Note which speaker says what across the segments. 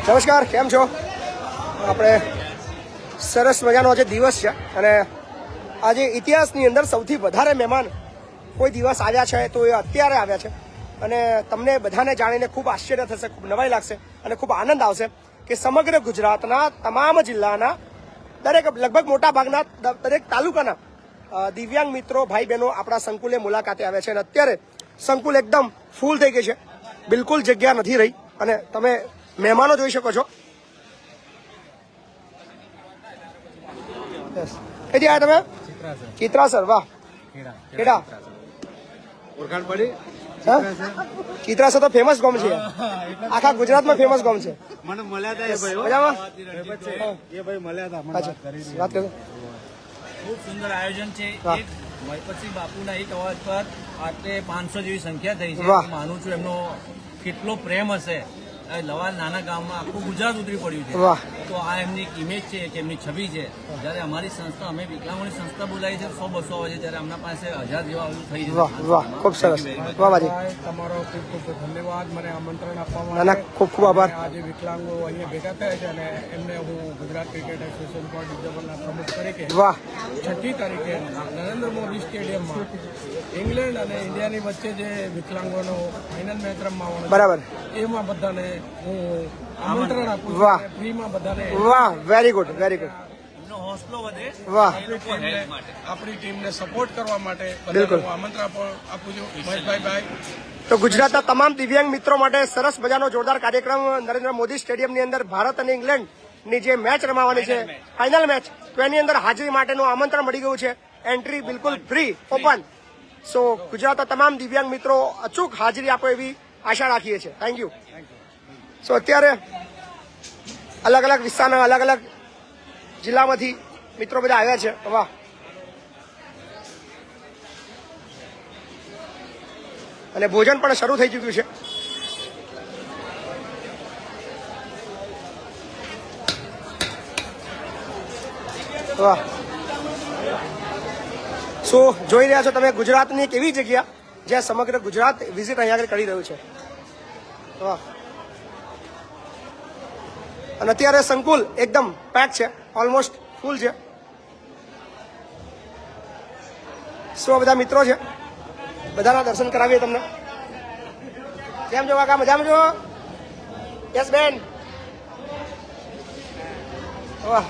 Speaker 1: નમસ્કાર, કેમ છો? આપણે સરસ મજાનો આજે દિવસ છે અને આજે ઇતિહાસની અંદર સૌથી વધારે મહેમાન કોઈ દિવસ આવ્યા છે તો એ અત્યારે આવ્યા છે અને તમને બધાને જાણીને ખૂબ આશ્ચર્ય થશે, ખૂબ નવાઈ લાગશે અને ખૂબ આનંદ આવશે કે સમગ્ર ગુજરાતના તમામ જિલ્લાના દરેક લગભગ મોટા ભાગના દરેક તાલુકાના દિવ્યાંગ મિત્રો ભાઈ બહેનો આપણા સંકુલે મુલાકાતે આવ્યા છે અને અત્યારે સંકુલ એકદમ ફૂલ થઈ ગઈ છે, બિલકુલ જગ્યા નથી રહી અને તમે મહેમાનો જોઈ શકો છો. કઈ આવ્યા તમે? ચિત્રાસર. વાહ, ખેડા.
Speaker 2: ઓળખાણ પડી?
Speaker 1: ચિત્રાસર તો ફેમસ ગામ છે, આખા ગુજરાતમાં ફેમસ ગામ છે.
Speaker 2: મને મળ્યા હતા એ ભાઈ.
Speaker 1: મજામાં?
Speaker 2: એ ભાઈ મળ્યા હતા.
Speaker 1: વાત કરો.
Speaker 3: ખૂબ સુંદર આયોજન છે. પછી બાપુના એક અવાજ પર આટલે 500 જેવી સંખ્યા થઈ છે. માનું છું એમનો કેટલો પ્રેમ હશે. લવાલ નાના ગામમાં આખું ગુજરાત ઉતરી પડ્યું છે. તો આ એમની એક ઇમેજ છે કે એમની છબી છે. જયારે અમારી સંસ્થા, અમે વિકલાંગોની સંસ્થા બોલાવી છે 100-200 આવે છે, ત્યારે આમના પાસે 1000 જેવા થઈ છે.
Speaker 1: વાહ, ખૂબ સરસ. વાહ બાજી,
Speaker 4: તમારો ખૂબ ખૂબ ધન્યવાદ. મને આમંત્રણ આપવામાં
Speaker 1: નાના ખૂબ ખૂબ આભાર.
Speaker 4: આજે વિકલાંગો અહીંયા ભેગા થયા છે અને એમને હું ગુજરાત ક્રિકેટ એસોસિએશન ફોર ડિસેબલના પ્રમુખ તરીકે 6મી તારીખે નરેન્દ્ર મોદી સ્ટેડિયમમાં ઇંગ્લેન્ડ અને ઇન્ડિયાની વચ્ચે જે વિકલાંગોનો ફાઇનલ મેચ રમવાનો
Speaker 1: બરાબર,
Speaker 4: એમાં બધાને હું આમંત્રણ આપું છું.
Speaker 1: વાહ,
Speaker 4: ફ્રીમાં બધાને.
Speaker 1: વાહ, વેરી ગુડ, વેરી ગુડ.
Speaker 3: હોસલો વધે.
Speaker 1: વાહ,
Speaker 4: આપણી ટીમને સપોર્ટ કરવા માટે
Speaker 1: બિલકુલ
Speaker 4: હું આમંત્રણ આપું છું. મહેશભાઈ.
Speaker 1: તો ગુજરાતના તમામ દિવ્યાંગ મિત્રો માટે સરસ મજાનો જોરદાર કાર્યક્રમ નરેન્દ્ર મોદી સ્ટેડિયમની અંદર ભારત અને ઇંગ્લેન્ડની જે મેચ રમાવાની છે, ફાઇનલ મેચ, તો એની અંદર હાજરી માટેનું આમંત્રણ મળી ગયું છે. એન્ટ્રી બિલકુલ ફ્રી, ઓપન. સો ગુજરાતના તમામ દિવ્યાંગ મિત્રો અચૂક હાજરી આપો એવી આશા રાખીએ છીએ. Thank you. સો અત્યારે અલગ અલગ વિસ્તારના અલગ અલગ જિલ્લામાંથી મિત્રો બધા આવ્યા છે. વાહ, અને ભોજન પણ શરૂ થઈ ચૂક્યું છે. વાહ, શું જોઈ રહ્યા છો તમે? ગુજરાતની એક એવી જગ્યા જ્યાં સમગ્ર ગુજરાત વિઝિટ અહીંયા આગળ કરી રહ્યું છે. વાહ, અને અત્યારે સંકુલ એકદમ પેક છે, ઓલમોસ્ટ ફૂલ છે. શું બધા મિત્રો છે, બધાના દર્શન કરાવીએ તમને. કેમ છો કાકા? મજામાં છો? યસ બેન. વાહ,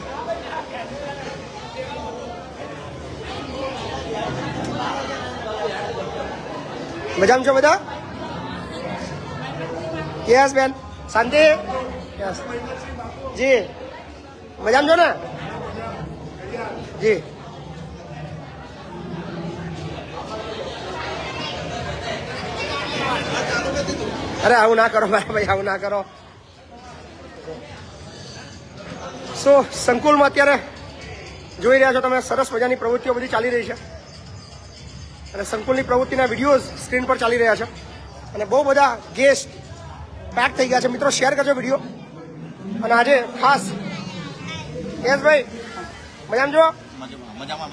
Speaker 1: મજામાં છો બધા? યસ બેન. શાંતિ? યસ જી. મજામાં છો ને? જી. અરે આવું ના કરો મારા ભાઈ, આવું ના કરો. શું સંકુલમાં અત્યારે જોઈ રહ્યા છો તમે, સરસ મજાની પ્રવૃત્તિઓ બધી ચાલી રહી છે અને સંકુલની પ્રવૃત્તિના વિડીયોઝ સ્ક્રીન પર ચાલી રહ્યા છે અને બહુ બધા ગેસ્ટ પેક થઈ ગયા છે. મિત્રો શેર કરજો વિડીયો. અને આજે ખાસ યશભાઈ, મજામાં છો? મજામાં.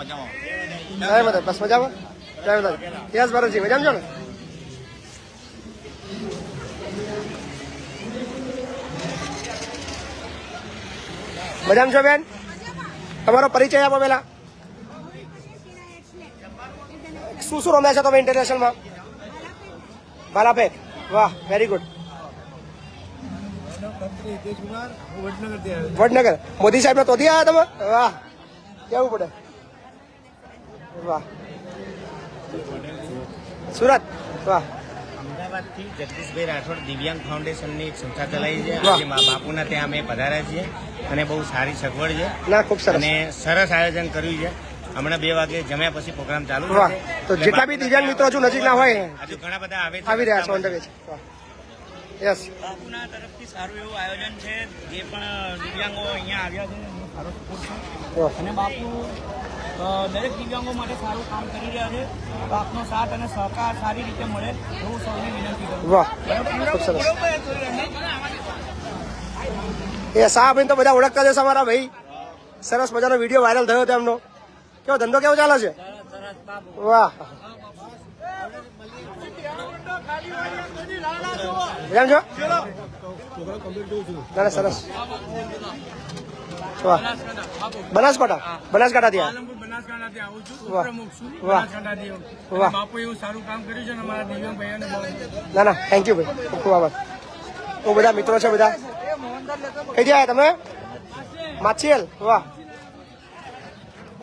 Speaker 1: બસ મજામાં. યસ ભરતજી, મજામાં છો ને? મજામાં છો બેન? તમારો પરિચય આપો પેલા. શું શું રમ્યા છો તમે ઇન્ટરનેશનલમાં? ભાલાફેંક. વાહ, વેરી ગુડ. વડનગર. મોદી સાહેબ ને તોથી આવ્યા તમે? વાહ, કેવું પડે. વાહ, સુરત. વાહ.
Speaker 5: અમદાવાદથી જગદીશભાઈ રાઠોડ દિવ્યાંગ ફાઉન્ડેશનની એક સંસ્થા ચલાવી છે. આજે બાપુના ત્યાં અમે પધાર્યા છીએ અને બહુ સારી સગવડ છે.
Speaker 1: ના, ખૂબ સરસ. અને
Speaker 5: સરસ આયોજન કર્યું છે. હમણાં 2 વાગે જમ્યા પછી પ્રોગ્રામ ચાલુ
Speaker 1: છે. તો જેટલા બી દિવ્યાંગ મિત્રો હજુ નજીક ના હોય,
Speaker 5: હજુ ઘણા બધા
Speaker 1: આવી રહ્યા છે ઓન ધ વે. યસ.
Speaker 3: બાપુના તરફથી સારું એવું આયોજન છે. જે પણ દિવ્યાંગો અહીંયા આવ્યા છે એનો સારો સપોર્ટ છે અને બાપુ દરેક દિવ્યાંગો માટે સારું કામ કરી રહ્યા છે. તો આપનો સાથ અને સહકાર સારી રીતે મળે એવું સૌને વિનંતી કરું.
Speaker 1: વાહ, ખૂબ સરસ. એ સાહેબ તો બધા ઓળખતા જશે અમારા ભાઈ. સરસ મજાનો વિડીયો વાયરલ થયો હતો એમનો. કેવો ધંધો કેવો ચાલે છે? વાહ, કેમ છો? ના ના સરસ. વાહ બનાસકાંઠાથી આવ્યા.
Speaker 4: પાલનપુર બનાસકાંઠાથી આવું છું.
Speaker 1: વાહ.
Speaker 4: ઉપપ્રમુખ છું
Speaker 1: વાહ.
Speaker 4: બનાસકાંઠાથી.
Speaker 1: વાહ.
Speaker 4: બાપુ એવું સારું કામ કર્યું છે ને અમારા દિવ્યાંગ ભાઈઓને બહુ
Speaker 1: ના ના થેન્ક યુ ભાઈ, ખૂબ ખૂબ આભાર. બહુ બધા મિત્રો છે બધા. કઈથી આવ્યા તમે? માછીલ. વાહ.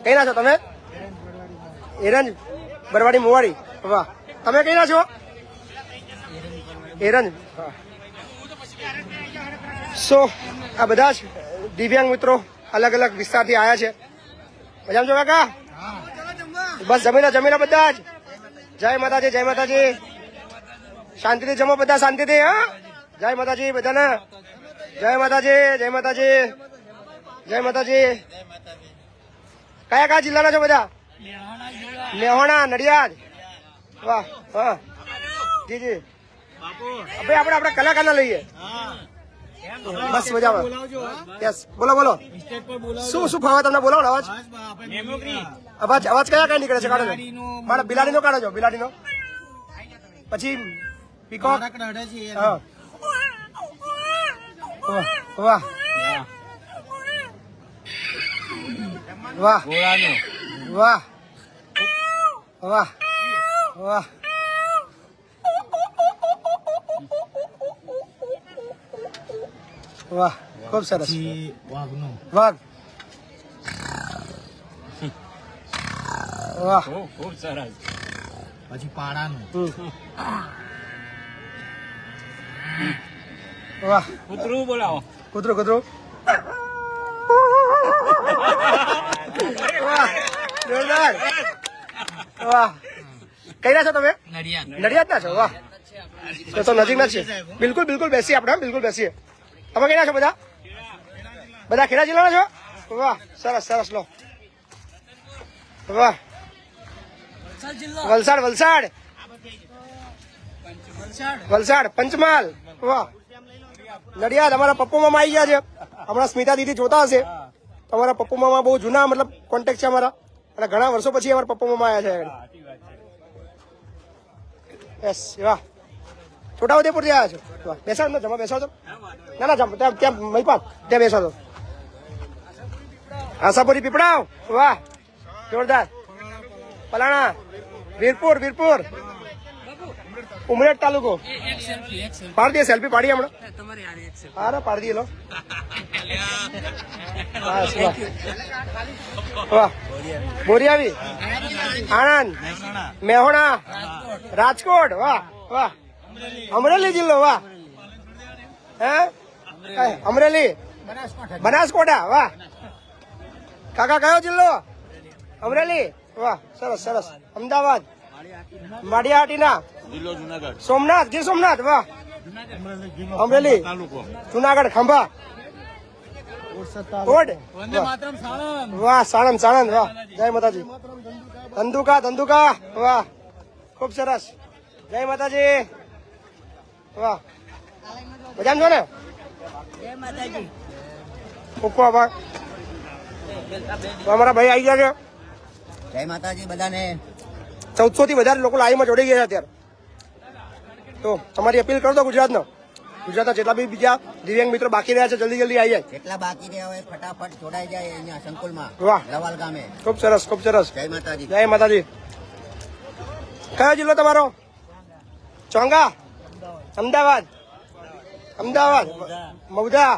Speaker 1: કઈ ના છો તમે? એરંજ બરવાડી મોવાડી. વાહ. તમે કઈ ના છો? એરંજ. સો આ બધા જ દિવ્યાંગ મિત્રો અલગ અલગ વિસ્તારથી આવ્યા છે. મજામાં છો કાકા? બસ જમીના બધા જ. જય માતાજી, જય માતાજી. શાંતિથી જમો બધા, શાંતિથી. હા, જય માતાજી બધાને. જય માતાજી, જય માતાજી, જય માતાજી. કયા જિલ્લાના છો બધા? મેહોણા, નડિયાદ. વાહ. હા જી જી. ભાઈ આપણે કલાકારના લઈએ. બસ મજામાં. યસ બોલો બોલો. શું ફાવે તમને? બોલો અવાજ. અવાજ કયા નીકળે છે? કાઢો છો મારા બિલાડીનો, કાઢો છો બિલાડીનો. પછી પીકોક. હા. વાહ વાહ વાહ વાહ વાહ. વાહ ખૂબ સરસ. વાઘ. વાહ
Speaker 3: ખૂબ સરસ.
Speaker 4: પછી પાડાનું.
Speaker 1: વાહ.
Speaker 3: કૂતરું બોલાવો.
Speaker 1: કૂતરું. વાહ જોરદાર. વાહ. કઈ ના છો તમે? નડિયાદ ના છો? વાહ. તો નજીક ના છે. બિલકુલ બેસીએ આપણે, બિલકુલ બેસીએ. તમે કઈ ના છો બધા? બધા ખેડા જિલ્લાના છો? વાહ સરસ લો. વાહ. વલસાડ પંચમહાલ. વાહ. નડિયાદ અમારા પપ્પુ મામા આવી ગયા છે. હમણાં સ્મિતા દીદી જોતા હશે. તમારા પપ્પુ મામા બહુ જૂના મતલબ કોન્ટેક્ટ છે અમારા, અને ઘણા વર્ષો પછી અમારા પપ્પુ મામા આવ્યા છે. યસ. વાહ. છોટાઉદેપુર થી આવ્યા છો? વાહ. બેસાડો ને, જમા બેસાડો. ના જમ ત્યાં મહીપાલ ત્યાં બેસાડો. આશાપુરી પીપળાવ. વાહ જોરદાર. પલાણા, વીરપુર, ઉમરેઠ તાલુકો. પાડી દે સેલ્ફી, પાડીએ હમણાં. હા પાડી દઈએ લો. વાહ. બોરિયાવી, આણંદ, મેહોણા, રાજકોટ. વાહ. અમરેલી જિલ્લો. વાહ. હે અમરેલી, બનાસકાંઠા. વાહ. કાકા કયો જિલ્લો? અમરેલી. વાહ સરસ. અમદાવાદ, માળિયાહાટીના, સોમનાથ, ગીર સોમનાથ. વાહ. અમરેલી, જુનાગઢ, ખંભા, કોટ. વાહ સાણંદ. વાહ. જય માતાજી. ધંધુકા. વાહ ખૂબ સરસ. જય માતાજી. વાહ. મજામાં છો ને? ખૂબ આભાર. અમારા ભાઈ આવી ગયા છે.
Speaker 5: જય માતાજી બધાને.
Speaker 1: 1400 થી વધારે લોકો લાઈવમાં જોડી ગયા છે અત્યારે. તો તમારી અપીલ કરો તો ગુજરાતના જેટલા બી બીજા દિવ્યાંગ મિત્રો બાકી રહ્યા છે જલ્દી આવી જાય.
Speaker 5: જેટલા બાકી રહ્યા હોય ફટાફટ જોડાઈ જાય અહીંયા સંકુલમાં.
Speaker 1: વાહ.
Speaker 5: લવાલ ગામે.
Speaker 1: ખૂબ સરસ.
Speaker 5: જય માતાજી.
Speaker 1: જય માતાજી. કયો જિલ્લો તમારો? ચોંગા, અમદાવાદ, મૌધા,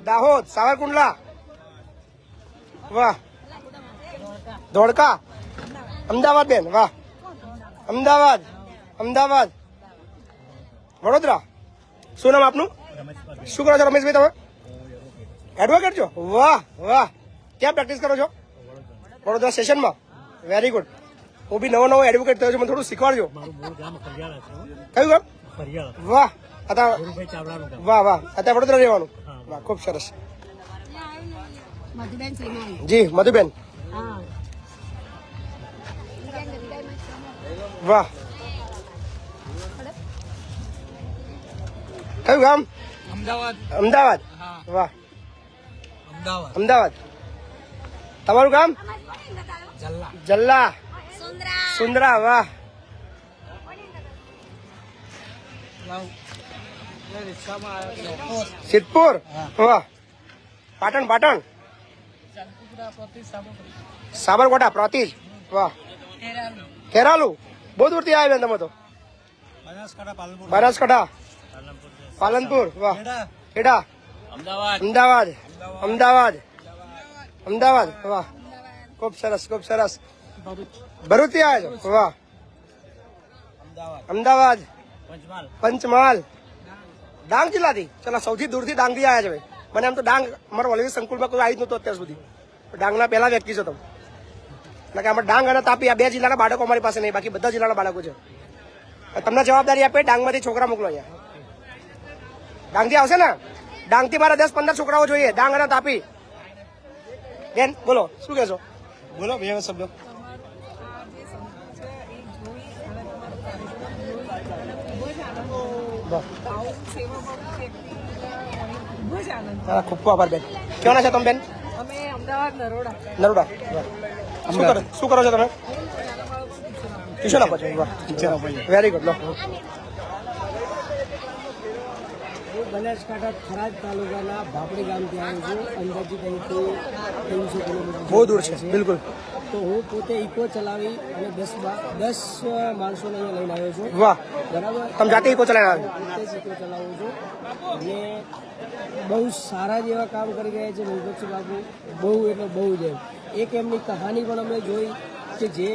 Speaker 1: દાહોદ, સાવરકુંડલા. વાહ. ધોળકા, અમદાવાદ બેન. વાહ. અમદાવાદ, વડોદરા. શું નામ આપનું? શું કરો છો રમેશભાઈ તમે? એડવોકેટ છો? વાહ. ક્યાં પ્રેક્ટિસ કરો છો? વડોદરા સ્ટેશનમાં. Very good. હું બી નવો એડવોકેટ થયો છું, મને થોડું શીખવાડજો. કયું ગામ? વાહ. વાહ. અત્યારે વડોદરા રહેવાનું. વાહ ખૂબ સરસ. જી મધુબેન. વાહ. કયું ગામ? અમદાવાદ. વાહ. અમદાવાદ. તમારું ગામ? જલ્લા, સુંદરા. વાહ. સિદ્ધપુર વાહ પાટણ પાટણ સાબરકોટા પ્રાતિજ વાહ ખેરાલુ બહુ દૂરથી આવ્યા બેન તમે તો બનાસકાંઠા પાલનપુર વાહ ખેડા અમદાવાદ અમદાવાદ અમદાવાદ વાહ ખૂબ સરસ ખૂબ સરસ ભરૂચથી આવ્યા છો વાહ અમદાવાદ પંચમહાલ ડાંગ જિલ્લાથી ચલો સૌથી દૂરથી ડાંગથી આવ્યા છે ભાઈ મને આમ તો ડાંગ અમારા વલવી સંકુલમાં કોઈ આવી જ નહોતું અત્યાર સુધી ડાંગના પહેલા વ્યક્તિ છો તમે એટલે કે આમાં ડાંગ અને તાપી આ બે જિલ્લાના બાળકો અમારી પાસે નહીં બાકી બધા જિલ્લાના બાળકો છે તમને જવાબદારી આપે ડાંગમાંથી છોકરા મોકલો અહીંયા ડાંગથી આવશે ને ડાંગથી મારા 10-15 છોકરાઓ જોઈએ ડાંગ અને તાપી બેન બોલો શું કહેશો બોલો બે શબ્દ ખૂબ ખૂબ આભાર બેન કેવાના છે તમે બેન
Speaker 6: અમે અમદાવાદ
Speaker 1: નરોડા શું કરો છો તમે ટ્યુશન આપો છો વેરી ગુડ લો
Speaker 7: બનાસકાંઠા થરાદ તાલુકાના ભાપડી ગામથી આવ્યો છું અંદાજિત અહીંથી 300 કિલોમીટર
Speaker 1: બહુ દૂર છે બિલકુલ
Speaker 7: તો હું પોતે ઇકો ચલાવી અને 10 માણસોને અહીંયા લઈને આવ્યો છું
Speaker 1: વાહ
Speaker 7: બરાબર
Speaker 1: તમે જાતે ઇકો ચલાવી
Speaker 7: પોતે જ ઇકો ચલાવું છું અને બહુ સારા જેવા કામ કરી રહ્યા છે મહિપતસિંહ બાપુ બહુ એટલે બહુ જ એમ એક એમની કહાની પણ અમે જોઈ કે જે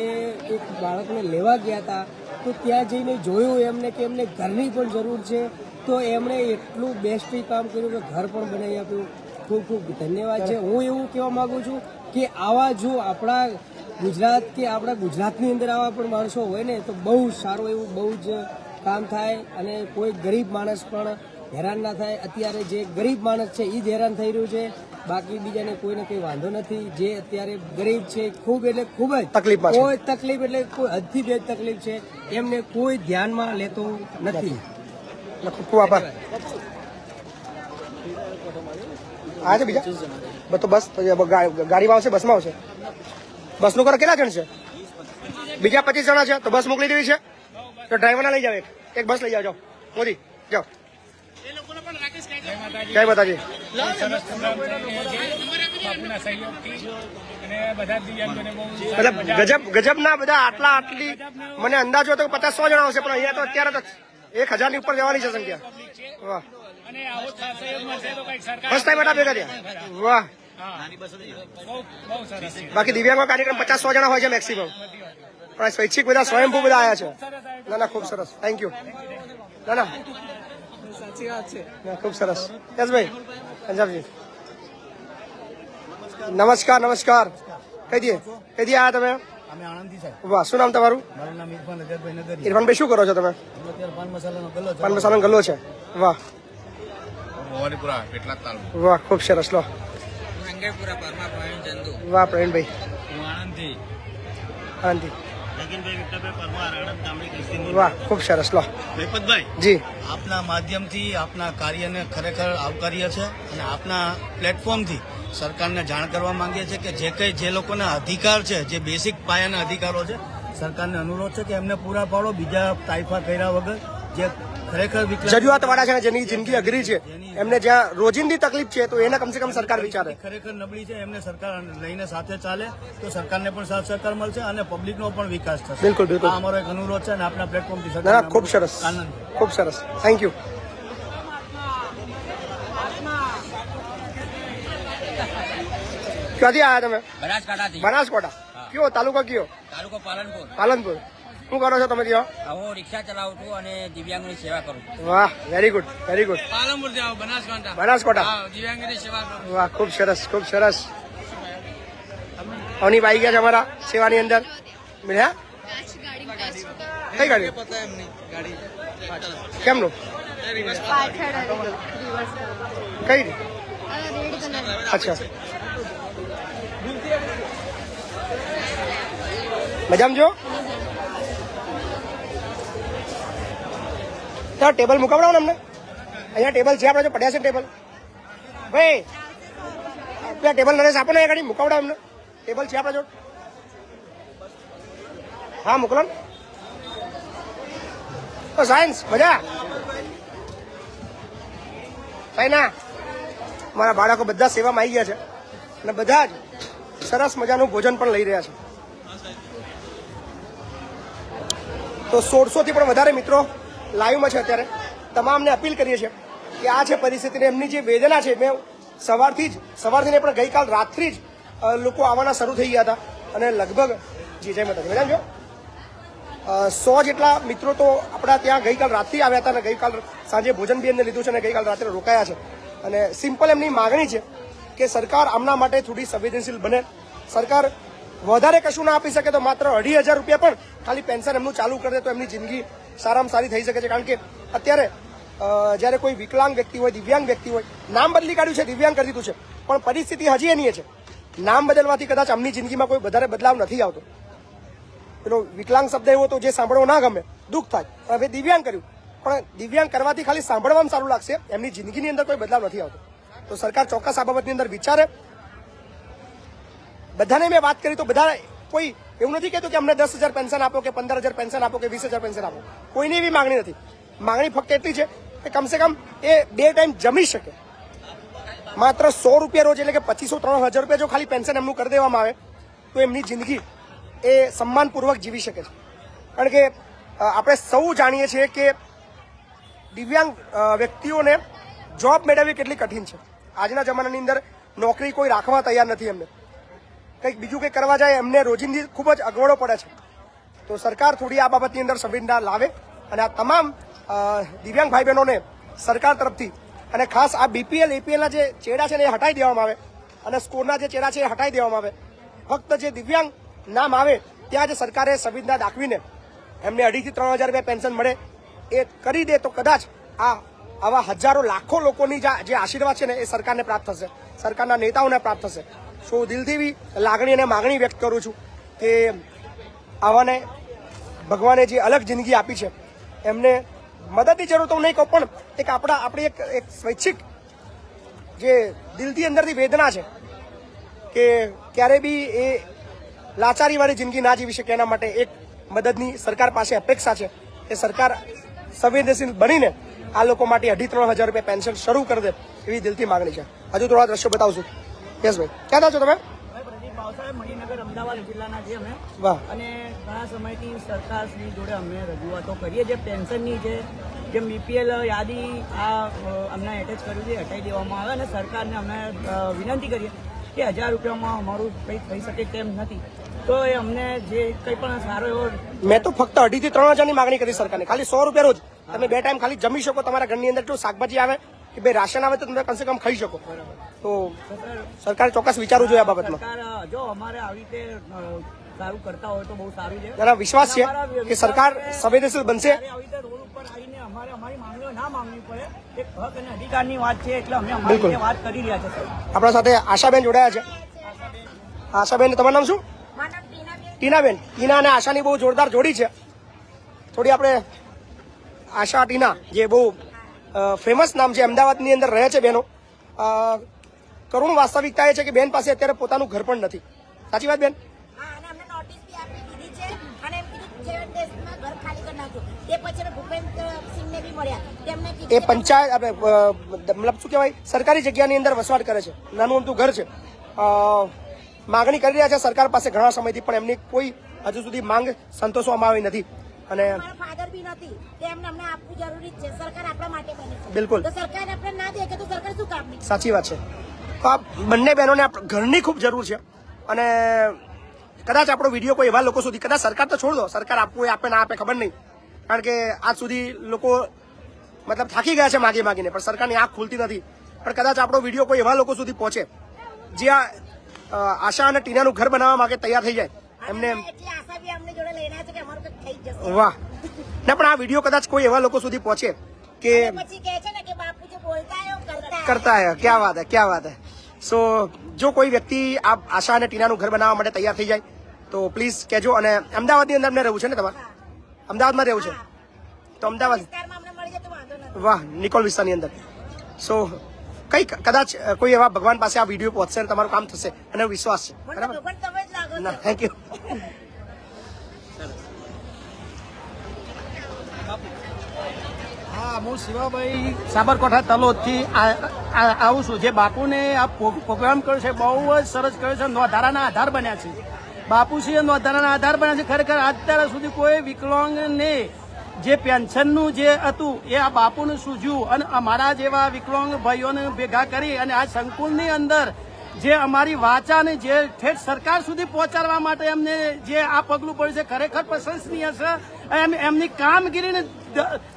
Speaker 7: એક બાળકને લેવા ગયા હતા તો ત્યાં જઈને જોયું એમને કે એમને ઘરની પણ જરૂર છે તો એમણે એટલું બેસ્ટી કામ કર્યું કે ઘર પણ બનાવી આપ્યું ખૂબ ખૂબ ધન્યવાદ છે હું એવું કહેવા માગું છું કે આવા જો આપણા ગુજરાત કે આપણા ગુજરાતની અંદર આવા પણ માણસો હોય ને તો બહુ સારું એવું બહુ જ કામ થાય અને કોઈ ગરીબ માણસ પણ હેરાન ના થાય અત્યારે જે ગરીબ માણસ છે એ જ હેરાન થઈ રહ્યું છે બાકી બીજાને કોઈને કંઈ વાંધો નથી જે અત્યારે ગરીબ છે ખૂબ એટલે ખૂબ જ
Speaker 1: તકલીફમાં છે.
Speaker 7: કોઈ તકલીફ એટલે કોઈ હદથી બે તકલીફ છે એમને કોઈ ધ્યાનમાં લેતો નથી
Speaker 1: ખૂબ ખૂબ આભાર આ છે બીજા તો બસ ગાડીમાં આવશે બસમાં આવશે બસનું કરો કેટલા જણ છે બીજા 25 જણા છે તો બસ મોકલી દેવી છે તો ડ્રાઈવરને લઈ જાવ એક બસ લઈ જાઓ મોદી જાઓ જય માતાજી ગજબ ના બધા આટલી મને અંદાજો હતો 50-100 જણા આવશે પણ અહીંયા તો અત્યારે તો 1000 ની ઉપર જવાની છે સંખ્યા વાહ ફર્સ્ટ ટાઈમ બધા ભેગા થયા વાહ બાકી દિવ્યાંગો કાર્યક્રમ 50-100 જણા હોય છે મેક્સિમમ પણ સ્વૈચ્છિક બધા સ્વયંભૂ બધા આવ્યા છે ના ના ખૂબ સરસ થેન્ક યુ ના ના
Speaker 6: સાચી વાત છે
Speaker 1: ખૂબ સરસ યસભાઈ પંજાબજી નમસ્કાર નમસ્કાર કઈ દી આવ્યા તમે
Speaker 2: અમે આણંદથી સાહેબ
Speaker 1: વાહ શું નામ તમારું
Speaker 2: મારું નામ ઇરફાન અજરભાઈ નગરી
Speaker 1: ઇરફાનભાઈ શું કરો છો તમે
Speaker 2: અત્યારે પાન મસાલાનો ગલ્લો છે
Speaker 1: પાન મસાલાનો ગલ્લો છે વાહ
Speaker 3: મોહનપુરા પેટલાદ તાલુકો
Speaker 1: વાહ ખૂબ સરસ લો
Speaker 3: રંગેપુરા પરમા પ્રવીણ ચંદુ
Speaker 1: વાહ પ્રવીણભાઈ
Speaker 3: હું આણંદથી
Speaker 1: આનંદી
Speaker 5: લગીનભાઈ વિક્ટરભાઈ પરમાર આણંદ ગામડી ક્રિસ્તી
Speaker 1: વાહ ખૂબ સરસ લો
Speaker 5: મહિપતભાઈ
Speaker 1: જી
Speaker 5: આપના માધ્યમથી આપના કાર્યને ખરેખર આવકાર્ય છે અને આપના પ્લેટફોર્મથી સરકારને જાણ કરવા માંગીએ છીએ કે જે કંઈ જે લોકોના અધિકાર છે જે બેસિક પાયાના અધિકારો છે સરકારને અનુરોધ છે કે એમને પૂરા પાડો બીજા તાઇફા કર્યા વગર જે ખરેખર
Speaker 1: જરૂરિયાત વાળા છે ને જેની જિંદગી અઘરી છે એમને જ્યાં રોજિંદી તકલીફ છે તો એને કમસે કમ સરકાર વિચારે
Speaker 5: ખરેખર નબળી છે એમને સરકાર લઈને સાથે ચાલે તો સરકારને પણ સાથ સહકાર મળશે અને પબ્લિકનો પણ વિકાસ થશે
Speaker 1: બિલકુલ બિલકુલ
Speaker 5: આ અમારો એક અનુરોધ છે અને આપના પ્લેટફોર્મથી
Speaker 1: ના ના ખૂબ સરસ
Speaker 5: આનંદ
Speaker 1: ખૂબ સરસ થેન્ક યુ ક્યાંથી આવ્યા તમે
Speaker 3: બનાસકાંઠાથી
Speaker 1: બનાસકાંઠા કયો તાલુકો કયો
Speaker 3: તાલુકો પાલનપુર
Speaker 1: પાલનપુર શું કરો છો તમે ત્યાં
Speaker 3: હું રિક્ષા ચલાવું છું અને દિવ્યાંગની સેવા કરું છું
Speaker 1: વાહ very good very good
Speaker 3: Palanpur થી આવું બનાસકાંઠા
Speaker 1: બનાસકાંઠા
Speaker 3: દિવ્યાંગની સેવા કરું
Speaker 1: વાહ ખૂબ સરસ ખૂબ સરસ અવની બાઈ ગયા છે અમારા સેવાની અંદર મળ્યા કઈ ગાડી કેમનું કઈ અચ્છા મજામાં જો ત્યાં ટેબલ મુકાવડાવો ને અમને અહીંયા ટેબલ છે આપણે જો પડ્યા છે ટેબલ ભાઈ ત્યાં ટેબલ નરેશ આપો ને એ ગાડી મુકાવડાવો અમને ટેબલ છે આપણે જો હા મોકલો ને તો સાયન્સ મજા ભાઈ ના મારા બાળકો બધા સેવામાં આવી ગયા છે અને બધા જ સરસ મજાનું ભોજન પણ લઈ રહ્યા છે. તો 1600 થી પણ વધારે મિત્રો લાઈવમાં છે અત્યારે. તમામને અપીલ કરીએ છીએ કે આ છે પરિસ્થિતિને એમની જે વેદના છે મેં સવારથી નહીં પણ ગઈકાલ રાત્રિ જ લોકો આવવાના શરૂ થઈ ગયા હતા અને લગભગ જી જય માતાજી મેડમ જો 100 જેટલા મિત્રો તો આપણા ત્યાં ગઈકાલ રાત્રિ આવ્યા હતા અને ગઈકાલ સાંજે ભોજન બી એમને લીધું છે અને ગઈકાલ રાત્રે રોકાયા છે. અને સિમ્પલ એમની માગણી છે કે સરકાર આમના માટે થોડી સંવેદનશીલ બને. સરકાર વધારે કશું ના આપી શકે તો માત્ર 2,500 રૂપિયા પણ ખાલી પેન્શન એમનું ચાલુ કરી દે તો એમની જિંદગી સારામાં સારી થઈ શકે છે. કારણ કે અત્યારે જ્યારે કોઈ વિકલાંગ વ્યક્તિ હોય, દિવ્યાંગ વ્યક્તિ હોય, નામ બદલી કાઢ્યું છે, દિવ્યાંગ કરી દીધું છે, પણ પરિસ્થિતિ હજી એની છે. નામ બદલવાથી કદાચ આમની જિંદગીમાં કોઈ વધારે બદલાવ નથી આવતો. પેલો વિકલાંગ શબ્દ એવો તો જે સાંભળવો ના ગમે, દુઃખ થાય. હવે દિવ્યાંગ કર્યું, પણ દિવ્યાંગ કરવાથી ખાલી સાંભળવામાં સારું લાગશે, એમની જિંદગીની અંદર કોઈ બદલાવ નથી આવતો. તો સરકાર ચોક્કસ આ બાબતની અંદર વિચારે. બધાને મેં વાત કરી તો બધા કોઈ એવું નથી કહેતું કે અમને 10,000 પેન્શન આપો કે 15,000 પેન્શન આપો કે 20,000 પેન્શન આપો. કોઈની એવી માંગણી નથી. માંગણી ફક્ત એટલી છે કે કમસે કમ એ 2 ટાઈમ જમી શકે. માત્ર 100 રૂપિયા રોજ એટલે કે 2,500-3,000 રૂપિયા જો ખાલી પેન્શન એમનું કરી દેવામાં આવે તો એમની જિંદગી એ સન્માનપૂર્વક જીવી શકે છે. કારણ કે આપણે સૌ જાણીએ છીએ કે દિવ્યાંગ વ્યક્તિઓને જોબ મેળવવી કેટલી કઠિન છે. આજના જમાનાની અંદર નોકરી કોઈ રાખવા તૈયાર નથી. એમને કંઈક બીજું કંઈક કરવા જાય એમને રોજિંદી ખૂબ જ અગવડો પડે છે. તો સરકાર થોડી આ બાબતની અંદર સંવેદના લાવે અને આ તમામ દિવ્યાંગ ભાઈ બહેનોને સરકાર તરફથી અને ખાસ આ BPL APLના જે ચેડા છે ને એ હટાવી દેવામાં આવે અને સ્કોરના જે ચેડા છે એ હટાવી દેવામાં આવે. ફક્ત જે દિવ્યાંગ નામ આવે ત્યાં જ સરકારે સંવેદના દાખવીને એમને 2,500 થી 3,000 રૂપિયા પેન્શન મળે એ કરી દે તો કદાચ આવા હજારો લાખો લોકોની જે આશીર્વાદ છે ને એ સરકારને પ્રાપ્ત થશે, સરકારના નેતાઓને પ્રાપ્ત થશે. સો દિલથી બી લાગણી અને માગણી વ્યક્ત કરું છું કે આવાને ભગવાને જે અલગ જિંદગી આપી છે એમને મદદની જરૂર તો નહીં કહું, પણ આપણી એક સ્વૈચ્છિક જે દિલથી અંદરથી વેદના છે કે ક્યારે બી એ લાચારીવાળી જિંદગી ના જીવી શકે એના માટે એક મદદની સરકાર પાસે અપેક્ષા છે. એ સરકાર સંવેદનશીલ બનીને આ લોકો માટે 2,500-3,000 રૂપિયા પેન્શન શરૂ કરી દે એવી દિલથી માગણી છે. હજુ થોડા દ્રશ્યો બતાવશું. યસભાઈ ક્યાં છો તમે?
Speaker 8: મણિનગર અમદાવાદ જિલ્લાના છે અમે.
Speaker 1: વાહ.
Speaker 8: અને ઘણા સમયથી સરકારશ્રી જોડે અમે રજૂઆતો કરીએ. જે પેન્શનની જે BPL યાદી અમને એટેચ કર્યું છે હટાવી દેવામાં આવે અને સરકારને અમે વિનંતી કરીએ કે 1,000 રૂપિયામાં અમારું કંઈ થઈ શકે તેમ નથી. તો એ અમને જે કંઈ પણ સારો એવો
Speaker 1: મેં તો ફક્ત 2,500 થી 3,000 ની માગણી કરી સરકારને. ખાલી 100 રૂપિયા રોજ તમે 2 ટાઈમ ખાલી જમી શકો. તમારા ઘરની અંદર એટલું શાકભાજી આવે કે બે રાશન આવે તો તમે કમસે કમ ખાઈ શકો. તો સરકારે ચોક્કસ વિચારવું જોઈએ આ બાબતમાં.
Speaker 8: સરકાર જો અમારે આવી રીતે સારું કરતા હોય તો બહુ સારું છે.
Speaker 1: મારા વિશ્વાસ છે કે સરકાર સંવેદનશીલ બનશે.
Speaker 8: આવી રીતે રોડ ઉપર આવીને અમારી માંગણીઓ ના માંગવી પડે. એક હક અને અધિકારની વાત છે એટલે અમે
Speaker 1: બિલકુલ.
Speaker 8: અમારી વાત કરી રહ્યા છે.
Speaker 1: આપણા સાથે આશાબેન જોડાયા છે. આશાબેન તમારું નામ શું? ટીનાબેન. ટીના અને આશાની બહુ જોરદાર જોડી છે. થોડી આપણે આશા ટીના જે બહુ ફેમસ નામ છે, અમદાવાદની અંદર રહે છે બહેનો. કરુણ વાસ્તવિકતા એ છે કે બેન પાસે અત્યારે પોતાનું ઘર પણ નથી. સાચી વાત બેન? એ પંચાયત મતલબ શું કહેવાય સરકારી જગ્યાની અંદર વસવાટ કરે છે. નાનું અમતું ઘર છે. માગણી કરી રહ્યા છે સરકાર પાસે ઘણા સમયથી, પણ એમની કોઈ હજુ સુધી માંગ સંતોષવામાં આવી નથી. અને
Speaker 9: ફાધર બી નથી તે એમને અમને આપવું જરૂરી છે. સરકાર આપણા માટે બને છે.
Speaker 1: બિલકુલ.
Speaker 9: તો સરકાર આપણે ના દે કે તો સરકાર શું કામની?
Speaker 1: સાચી વાત છે. તો આ બંને બહેનોને ઘરની ખૂબ જરૂર છે. અને કદાચ આપણો વિડીયો કોઈ એવા લોકો સુધી, કદાચ સરકાર તો છોડ દો, સરકાર આપવું એ આપે ના આપે ખબર નહીં, કારણ કે આજ સુધી લોકો મતલબ થાકી ગયા છે માગી માગીને, પણ સરકારની આંખ ખુલતી નથી. પણ કદાચ આપણો વિડીયો કોઈ એવા લોકો સુધી પહોંચે જે આશા અને ટીનાનું ઘર બનાવવા માટે તૈયાર થઈ જાય એમને.
Speaker 9: એટલી આશા બી અમને જોડે લઈને આવે છે કે અમારું કંઈક થઈ જશે.
Speaker 1: વાહ. ના પણ આ વિડીયો કદાચ કોઈ એવા લોકો સુધી પહોંચે કે
Speaker 9: પછી કહે છે ને કે બાપુ જે બોલતા હે
Speaker 1: કરતા હે. ક્યાં વાત હે, ક્યાં વાત હે. સો જો કોઈ વ્યક્તિ આ આશા અને ટીનાનું ઘર બનાવવા માટે તૈયાર થઈ જાય તો પ્લીઝ કહેજો. અને અમદાવાદની અંદર અમને રહેવું છે ને? તમારે અમદાવાદમાં રહેવું છે તો અમદાવાદ. વાહ. નિકોલ વિસ્તારની અંદર. સો કંઈક કદાચ કોઈ એવા ભગવાન પાસે આ વિડીયો પહોંચશે અને તમારું કામ થશે અને વિશ્વાસ છે. બરાબર? ના, થેન્ક યુ.
Speaker 2: હું શિવાભાઈ સાબરકાંઠા તલોદથી આવું છું. જે બાપુને આ પ્રોગ્રામ કર્યો છે બહુ જ સરસ કર્યો છે. નોંધારાના આધાર બન્યા છે. બાપુશ્રીએ નોંધારાના આધાર બન્યા છે. ખરેખર અત્યાર સુધી કોઈ વિકલાંગને જે પેન્શનનું જે હતું એ આ બાપુને સૂઝ્યું અને અમારા જેવા વિકલાંગ ભાઈઓને ભેગા કરી અને આ સંકુલની અંદર જે અમારી વાચાને જે ઠેઠ સરકાર સુધી પહોંચાડવા માટે એમને જે આ પગલું પડ્યું છે ખરેખર પ્રશંસનીય છે. એમની કામગીરીને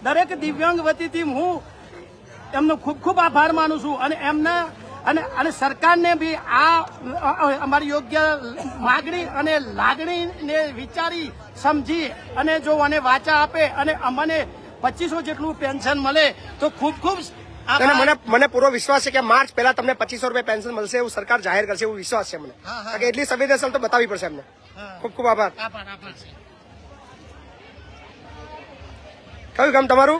Speaker 2: દરેક દિવ્યાંગ વતીથી હું એમનો ખૂબ ખૂબ આભાર માનું છું અને એમના અને સરકારને બી આ અમારી યોગ્ય માગણી અને લાગણીને વિચારી સમજી અને જો મને વાચા આપે અને અમને 2500 જેટલું પેન્શન મળે તો ખૂબ ખૂબ
Speaker 1: મને પૂરો વિશ્વાસ છે કે માર્ચ પહેલા તમને 2500 રૂપિયા પેન્શન મળશે એવું સરકાર જાહેર કરશે એવું વિશ્વાસ છે મને. કારણ કે એટલી સંવેદનશીલ તો બતાવવી પડશે એમને. ખૂબ ખૂબ આભાર. કયું ગામ તમારું?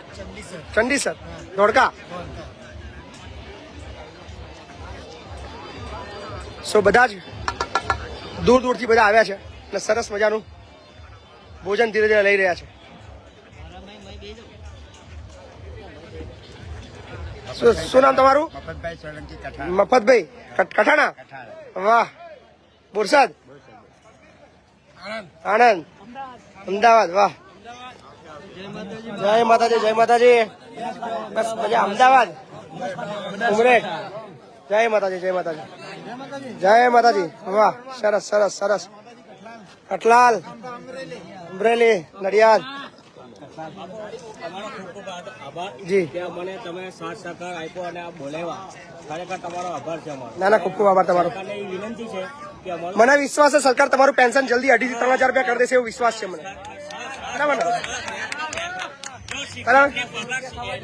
Speaker 1: ચંડીસર. ધોળકા. સો બધા જ દૂર દૂરથી બધા આવ્યા છે અને સરસ મજાનું ભોજન ધીરે ધીરે લઈ રહ્યા છે. શું નામ તમારું?
Speaker 2: મફતભાઈ સોલંકી
Speaker 1: મફતભાઈ કઠાણા. વાહ. બોરસદ. આણંદ. અમદાવાદ. વાહ. જય માતાજી. જય માતાજી. બસ મજા. અમદાવાદ. ઉમરેઠ. જય માતાજી. જય માતાજી. જય માતાજી. વાહ. સરસ સરસ સરસ. કટલાલ. અમરેલી. નડિયાદ. જી
Speaker 3: મને તમે સાથ સહકાર આપ્યો અને આ બોલાવ્યા ખરેખર તમારો આભાર છે અમારો.
Speaker 1: ના ના ખૂબ ખૂબ આભાર તમારો.
Speaker 3: વિનંતી છે કે અમારો
Speaker 1: મને વિશ્વાસ છે સરકાર તમારું પેન્શન જલ્દી 2,500 થી 3,000 રૂપિયા કરી દેશે એવો વિશ્વાસ છે મને. બરાબર ને? બરાબર.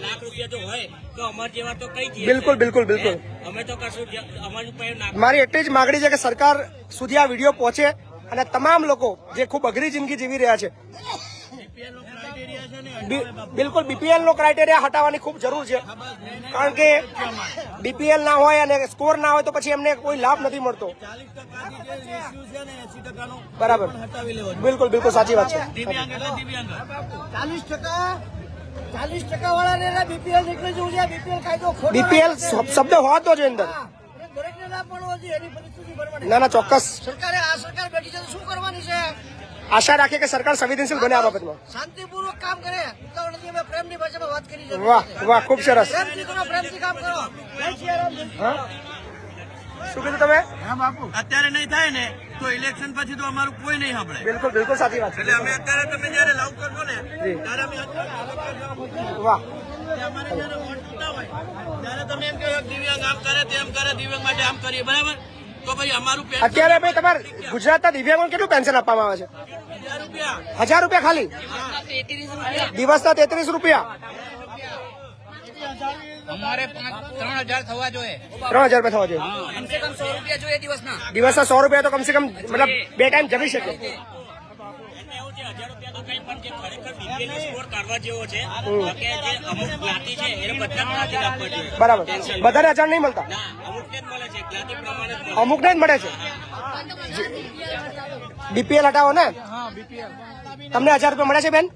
Speaker 3: લાખ રૂપિયા જો હોય તો અમાર જેવા તો કઈ
Speaker 1: બિલકુલ બિલકુલ બિલકુલ.
Speaker 3: અમે તો કશું અમારી પાસે
Speaker 1: મારી એટલી જ માગણી છે કે સરકાર સુધી આ વિડીયો પહોંચે અને તમામ લોકો જે ખૂબ અઘરી જિંદગી જીવી રહ્યા છે બિલકુલ બીપીએલ નો ક્રાઇટેરિયા હટાવવાની ખૂબ જરૂર છે. કારણ કે બીપીએલ ના હોય અને સ્કોર ના હોય તો પછી એમને કોઈ લાભ નથી મળતો. બરાબર. બિલકુલ બિલકુલ સાચી વાત છે.
Speaker 7: 40% વાળાને બીપીએલ નીકળી જવું છે. બીપીએલ કાયદો ખોટો.
Speaker 1: બીપીએલ શબ્દ હોતો જ અંદર.
Speaker 7: દરેકને ના પડવો જોઈએ. એની પરિસ્થિતિ ભરવાની.
Speaker 1: ના ના ચોક્કસ.
Speaker 7: સરકારે આ સરકાર બેઠી છે તો શું કરવાની છે?
Speaker 1: આશા રાખીએ કે સરકાર સંવેદનશીલ બને આ બાબતમાં.
Speaker 7: શાંતિપૂર્વક કામ કરે. ઉતાવળ નથી. અમે પ્રેમની ભાષામાં વાત કરી છે.
Speaker 1: વાહ વાહ ખૂબ સરસ.
Speaker 7: પ્રેમથી કરો. પ્રેમથી કામ કરો.
Speaker 1: શું કીધું તમે?
Speaker 5: અત્યારે નહીં થાય ને તો ઇલેક્શન પછી તો અમારું કોઈ નહીં સાંભળે.
Speaker 1: બિલકુલ બિલકુલ સાચી વાત છે.
Speaker 5: એટલે અમે અત્યારે તમે જયારે લાવ કરશો ને
Speaker 1: જી.
Speaker 5: ત્યારે અમે
Speaker 1: વાહ.
Speaker 5: અમારે જયારે વોટ ના હોય ત્યારે તમે એમ કહો દિવ્યાંગ આમ કરે તેમ કરે દિવ્યાંગ માટે આમ કરીએ બરાબર તો ભાઈ અમારું
Speaker 1: અત્યારે ભાઈ તમારે ગુજરાતના દિવ્યાંગોને કેટલું પેન્શન આપવામાં આવે છે? 1,000 રૂપિયા ખાલી. દિવસના 33 રૂપિયા.
Speaker 8: અમારે 3,000 થવા જોઈએ.
Speaker 1: 3,000 રૂપિયા થવા જોઈએ.
Speaker 8: કમસે કમ 100 રૂપિયા જોઈએ દિવસના.
Speaker 1: દિવસના 100 રૂપિયા તો કમસે કમ મતલબ 2 ટાઈમ જમી શકે. બરાબર. બધાને 1,000 નહીં મળતા. અમુકને જ મળે છે. બીપીએલ હટાવો ને. તમને 1,000 રૂપિયા મળે છે બેન?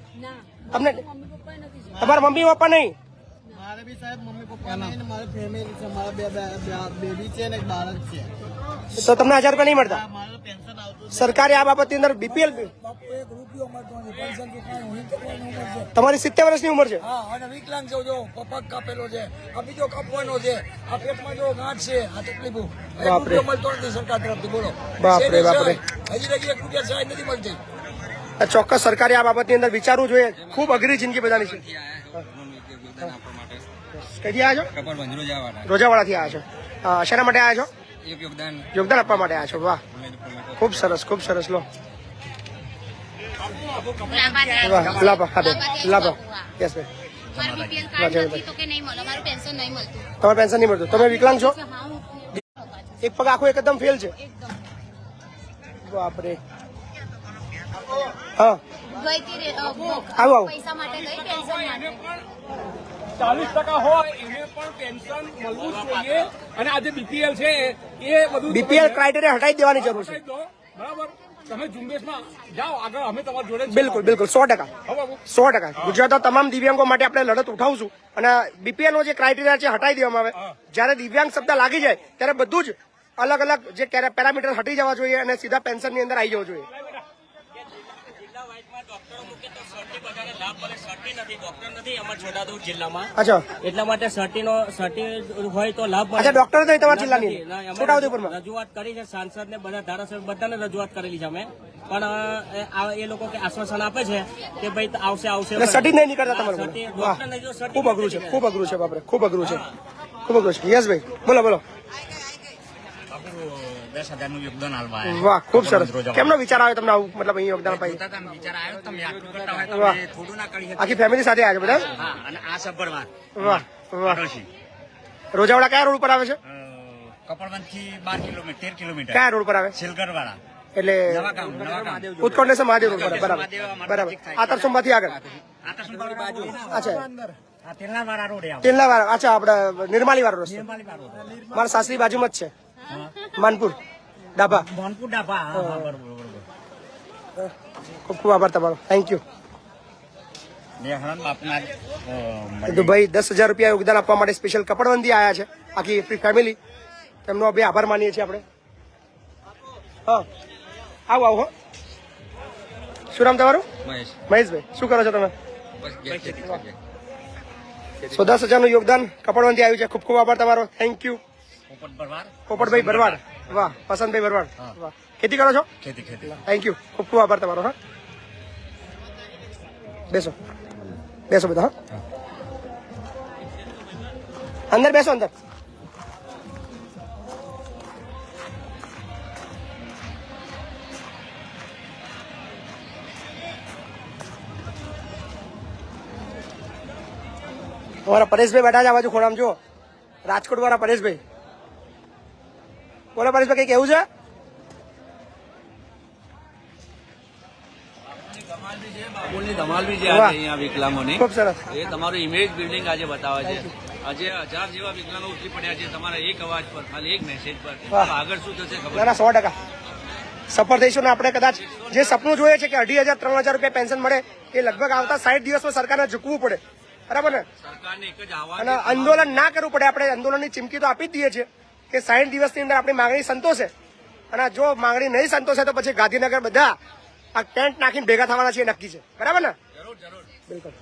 Speaker 1: તમને તમારા મમ્મી પપ્પા નહીં?
Speaker 2: મારે બી સાહેબ મમ્મી પપ્પા નહીં. મારી ફેમિલી છે. મારા બેબી છે ને એક બાળક છે.
Speaker 1: તો તમને 1,000 રૂપિયા નહીં મળતા? સરકારે આ બાબતની અંદર બીપીએલ તમારી 70 વર્ષની ઉંમર છે.
Speaker 7: હા, અને વિકલાંગ છે. જો પગ કાપેલો છે. આ બીજો કાપવાનો છે. આ પેટમાં જો ગાંઠ છે. આ તકલીફો.
Speaker 1: બાપરે.
Speaker 7: મળતો નથી સરકાર તરફથી. બોલો.
Speaker 1: બાપરે બાપરે.
Speaker 7: હજી લગી 1 રૂપિયા સહાય નથી મળતી.
Speaker 1: ચોક્કસ સરકારે આ બાબતની અંદર વિચારવું જોઈએ. ખૂબ અઘરી જિંદગી બધાની છે. કઈથી આવ્યા છો? રોજાવાડાથી આવ્યા છો. શેના માટે આવ્યા છો? યોગદાન આપવા માટે આવ્યા છો. વાહ ખૂબ સરસ ખૂબ સરસ. લો વાહ. લાભ. હા બેન લાભ. યસ બેન. તમારે પેન્શન નહીં મળતું. તમે વિકલાંગ છો? એક પગ આખો એકદમ ફેલ છે. બાપરે. હા આવો.
Speaker 4: 40% હોય એને પણ પેન્શન મળવું જ જોઈએ. અને આ જે બીપીએલ છે એ બધું
Speaker 1: બીપીએલ ક્રાઇટેરિયા હટાવી દેવાની જરૂર છે.
Speaker 4: બરાબર. તમે ઝુંબેશમાં જાઓ આગળ, અમે તમારી જોડે છીએ.
Speaker 1: બિલકુલ બિલકુલ 100%.
Speaker 4: હો બાબુ.
Speaker 1: 100%. ગુજરાતના તમામ દિવ્યાંગો માટે આપણે લડત ઉઠાવશું અને બીપીએલ નો જે ક્રાઇટેરિયા છે હટાવી દેવામાં આવે. જ્યારે દિવ્યાંગ શબ્દ લાગી જાય ત્યારે બધું જ અલગ અલગ જે પેરામીટર હટી જવા જોઈએ અને સીધા પેન્શન ની અંદર આવી જવું જોઈએ. અચ્છા
Speaker 8: એટલા માટે સર્ટી હોય તો લાભ
Speaker 1: અચ્છા ડોક્ટર નહીં તમારા જિલ્લાની છોટાઉદેપુરમાં.
Speaker 8: રજૂઆત કરી છે, સાંસદ ને બધા ધારાસભ્ય બધાને રજૂઆત કરેલી છે અમે, પણ એ લોકો કે આશ્વાસન આપે છે કે ભાઈ આવશે આવશે.
Speaker 1: એટલે સટી નહીં નીકળતા તમારું.
Speaker 8: સર્ટી
Speaker 1: વાહ,
Speaker 8: ડોક્ટરને જો સર્ટી
Speaker 1: ખૂબ અઘરું છે, ખૂબ અઘરું છે બાપરે, ખૂબ અઘરું છે, ખૂબ અઘરું છે. યસ ભાઈ બોલો બોલો.
Speaker 5: 10,000 નું યોગદાન હાલવા
Speaker 1: વાહ ખૂબ સરસ. કેમનો વિચાર આવ્યો તમને આવું મતલબ અહીં યોગદાન અપાય?
Speaker 5: વિચાર આવ્યો તમે આટલું કરતા હોય તો
Speaker 1: વાહ.
Speaker 5: અમે થોડું ના કરી
Speaker 1: આખી ફેમિલી સાથે આવ્યા છે બધા?
Speaker 5: હા, અને આ સબરવાર
Speaker 1: વાહ વાહ. રોજાવાડા કયા રોડ ઉપર આવે છે?
Speaker 5: કપડવંત થી 12 કિલોમીટર 13 કિલોમીટર
Speaker 1: કયા રોડ પર આવે?
Speaker 5: સિલગર વાળા
Speaker 1: એટલે
Speaker 5: નવા ગામ
Speaker 1: ઉત્કર્ણેશ્વર મહાદેવ રોડ પર. બરાબર બરાબર. આતરસુંભાથી આગળ. અચ્છા
Speaker 5: આ તેલના વાળા રોડ
Speaker 1: તેલના વાળા. અચ્છા આપણે નિર્માલી વાળો રસ્તો. મારા સાસરી બાજુમાં જ છે, માનપુર ડાભા.
Speaker 5: મોનપુર ડાભા. હા, બરોબર બરોબર.
Speaker 1: ખૂબ ખૂબ આભાર તમારો. Thank you.
Speaker 5: આપના
Speaker 1: તો ભાઈ 10,000 રૂપિયા યોગદાન આપવા માટે સ્પેશિયલ કપડવંતી આવ્યા છે આખી ફેમિલી. તેમનો બી આભાર માનીએ છીએ આપણે. હા આવો આવો. શું નામ તમારું? મહેશભાઈ. શું કરો છો તમે? સો 10,000 નું યોગદાન કપડવંતી આવ્યું છે. ખૂબ ખૂબ આભાર તમારો. Thank you. પોપટભાઈ ભરવાડ. વાહ. વસંતભાઈ ભરવાડ. વાહ. ખેતી કરો છો?
Speaker 5: ખેતી.
Speaker 1: Thank you. ખૂબ ખૂબ આભાર તમારો. હા બેસો બેસો બધા. હા અંદર બેસો અંદર. અમારા પરેશભાઈ બેઠા છે આ બાજુ ખોડામાં. જો રાજકોટ વાળા પરેશભાઈ. બોલો પરેશભાઈ, કઈ કેવું છે?
Speaker 3: બાપુની ધમાલ બી જે આજે અહીંયા વિકલાંગોની,
Speaker 1: ખૂબ સરસ.
Speaker 3: એ તમારું ઇમેજ બિલ્ડિંગ આજે બતાવે છે. આજે 1000 જેવા વિકલાંગો ઉતરી પડ્યા છે તમારા એક અવાજ પર, ખાલી એક મેસેજ પર.
Speaker 1: વાહ.
Speaker 3: આગળ શું થશે ખબર
Speaker 1: ના ના 100% સફળ થઈશું ને આપણે. કદાચ જે સપનું જોઈએ છે કે 2,500 3,000 રૂપિયા પેન્શન મળે એ લગભગ આવતા 60 દિવસમાં સરકારને ઝૂકવું પડે. બરાબર ને?
Speaker 3: સરકારને એક જ આહવાન
Speaker 1: અને આંદોલન ના કરવું પડે. આપણે આંદોલનની ચીમકી તો આપી જ દઈએ છીએ કે 60 દિવસની અંદર આપણી માંગણી સંતોષે, અને જો માંગણી નહીં સંતોષે તો પછી ગાંધીનગર બધા આ ટેન્ટ નાખીને ભેગા થવાના છે, એ નક્કી છે. બરાબર ને?
Speaker 3: જરૂર જરૂર.
Speaker 1: બિલકુલ.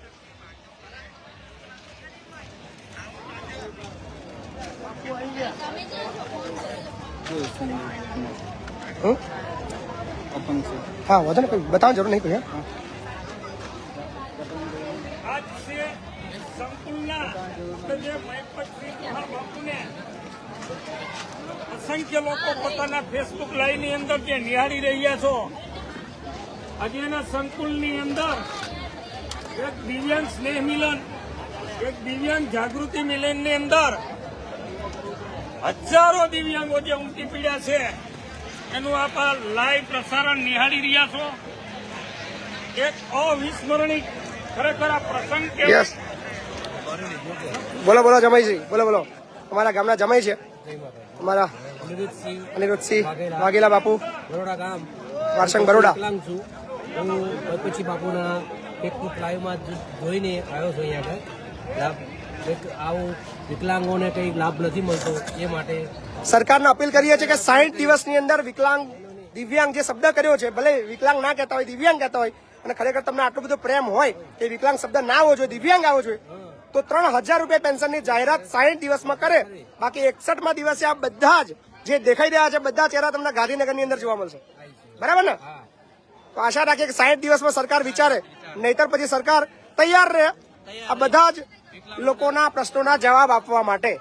Speaker 1: હા વધુ ને કોઈ બતાવવાની જરૂર નહીં કોઈ.
Speaker 4: અસંખ્ય લોકો પોતાના ફેસબુક લાઈવ ની અંદર જે નિહાળી રહ્યા છો, આજે એના સંકુલની અંદર એક દિવ્યાંગ સ્નેહ મિલન, એક દિવ્યાંગ જાગૃતિ મિલન ની અંદર હજારો દિવ્યાંગો જે ઉમટી પીડ્યા છે એનું આપ લાઈવ પ્રસારણ નિહાળી રહ્યા છો. એક અવિસ્મરણીય ખરેખર આ પ્રસંગ
Speaker 1: યસ. બોલો બોલો જમાઈજી. બોલો બોલો. અમારા ગામના જમાઈ છે અમારા અનિરુદ્ધસિંહ વાઘેલા બાપુ,
Speaker 7: બરોડા ગામ,
Speaker 1: વારસંગ બરોડા.
Speaker 7: વિકલાંગ છું હું. પછી બાપુના ફેસબુક લાઈવમાં જોઈને આવ્યો છું અહીંયા આગળ. આવું વિકલાંગોને કંઈ લાભ નથી મળતો એ માટે
Speaker 1: સરકારને અપીલ કરીએ છીએ કે 60 દિવસની અંદર વિકલાંગ દિવ્યાંગ જે શબ્દ કર્યો છે, ભલે વિકલાંગ ના કહેતા હોય, દિવ્યાંગ કહેતા હોય, અને ખરેખર તમને આટલો બધો પ્રેમ હોય કે વિકલાંગ શબ્દ ના આવવો જોઈએ, દિવ્યાંગ આવવો જોઈએ, તો 3,000 રૂપિયા પેન્શનની જાહેરાત 60 દિવસમાં કરે. બાકી 61મા દિવસે આ બધા જ જે દેખાઈ રહ્યા છે બધા ચહેરા તમને ગાંધીનગરની અંદર જોવા મળશે. બરાબર ને? તો આશા રાખીએ કે 60 દિવસમાં સરકાર વિચારે, નહીતર પછી સરકાર તૈયાર રહે આ બધા જ લોકોના પ્રશ્નોના જવાબ આપવા માટે.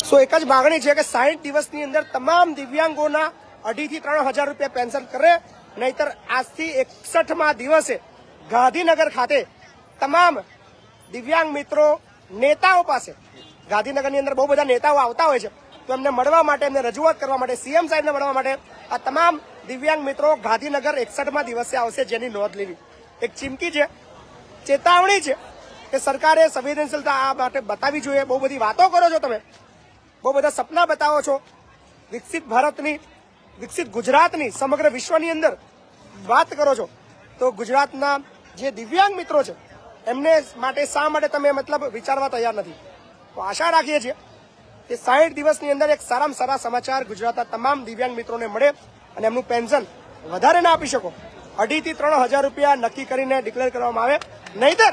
Speaker 1: સો એક જ માગણી છે કે 60 દિવસની અંદર તમામ દિવ્યાંગોના 2,500 થી 3,000 રૂપિયા પેન્શન કરે, નહીતર આજથી 61મા દિવસે ગાંધીનગર ખાતે તમામ દિવ્યાંગ મિત્રો નેતાઓ પાસે, ગાંધીનગરની અંદર બહુ બધા નેતાઓ આવતા હોય છે, તો એમને મળવા માટે, એમને રજૂઆત કરવા માટે, સીએમ સાહેબને મળવા માટે આ તમામ દિવ્યાંગ મિત્રો ગાંધીનગર 61મા દિવસે આવશે, જેની નોંધ લેવી. એક ચીમકી છે, ચેતવણી છે કે સરકારે સંવેદનશીલતા આ માટે બતાવવી જોઈએ. બહુ બધી વાતો કરો છો તમે, બહુ બધા સપના બતાવો છો વિકસિત ભારતની, વિકસિત ગુજરાતની, સમગ્ર વિશ્વની અંદર વાત કરો છો, તો ગુજરાતના જે દિવ્યાંગ મિત્રો છે એમને માટે શા માટે તમે મતલબ વિચારવા તૈયાર નથી? તો આશા રાખીએ છીએ કે 60 દિવસની અંદર એક સારામાં સારા સમાચાર ગુજરાતના તમામ દિવ્યાંગ મિત્રોને મળે અને એમનું પેન્શન વધારે ના આપી શકો 2,500 થી 3,000 રૂપિયા નક્કી કરીને ડિક્લેર કરવામાં આવે, નહીતર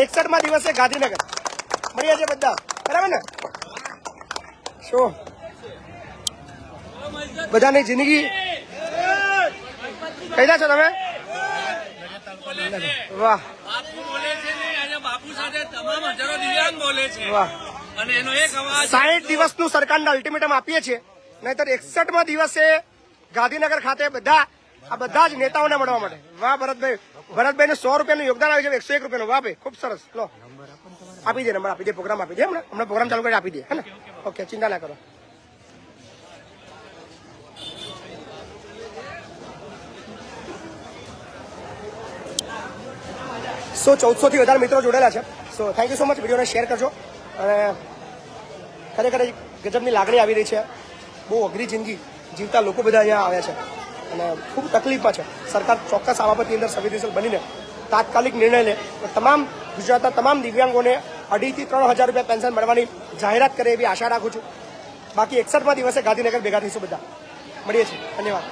Speaker 1: 61મા દિવસે ગાંધીનગર મળીએ છીએ બધા, બરાબર ને? શું બધાની જિંદગી કઈલા છો તમે? વાહ
Speaker 3: બાપુ બોલે છે ને, આજે બાપુ સાથે તમામ હજારો દિવ્યાંગ બોલે છે
Speaker 1: વાહ.
Speaker 3: અને એનો એક અવાજ
Speaker 1: 60 દિવસનું સરકારને અલ્ટિમેટમ આપીએ છીએ, નહીતર 61મા દિવસે ગાંધીનગર ખાતે બધા જ નેતાઓને મળવા માટે. વાહ ભરતભાઈ, ભરતભાઈને 100 રૂપિયાનું યોગદાન આવ્યું છે, 101 રૂપિયાનું. વાહ ભાઈ, ખૂબ સરસ. લો આપી દે, નંબર આપી દે, પ્રોગ્રામ આપી દે, હમણાં પ્રોગ્રામ ચાલુ કરી આપી દે, હે ને? ઓકે, ચિંતા ના કરો. 114 થી વધારે મિત્રો જોડેલા છે. So thank you so much. વિડીયોને શેર કરજો. અને ખરેખર ગજબની લાગણી આવી રહી છે. બહુ અઘરી જિંદગી જીવતા લોકો બધા અહીંયા આવ્યા છે અને ખૂબ તકલીફમાં છે. સરકાર ચોક્કસ આ બાબતની અંદર સંવેદનશીલ બનીને તાત્કાલિક નિર્ણય લે, તમામ ગુજરાતના તમામ દિવ્યાંગોને 2,500 થી 3,000 રૂપિયા પેન્શન મળવાની જાહેરાત કરે એવી આશા રાખું છું. બાકી 61મા દિવસે ગાંધીનગર ભેગા થઈશું બધા, મળીએ છીએ. ધન્યવાદ.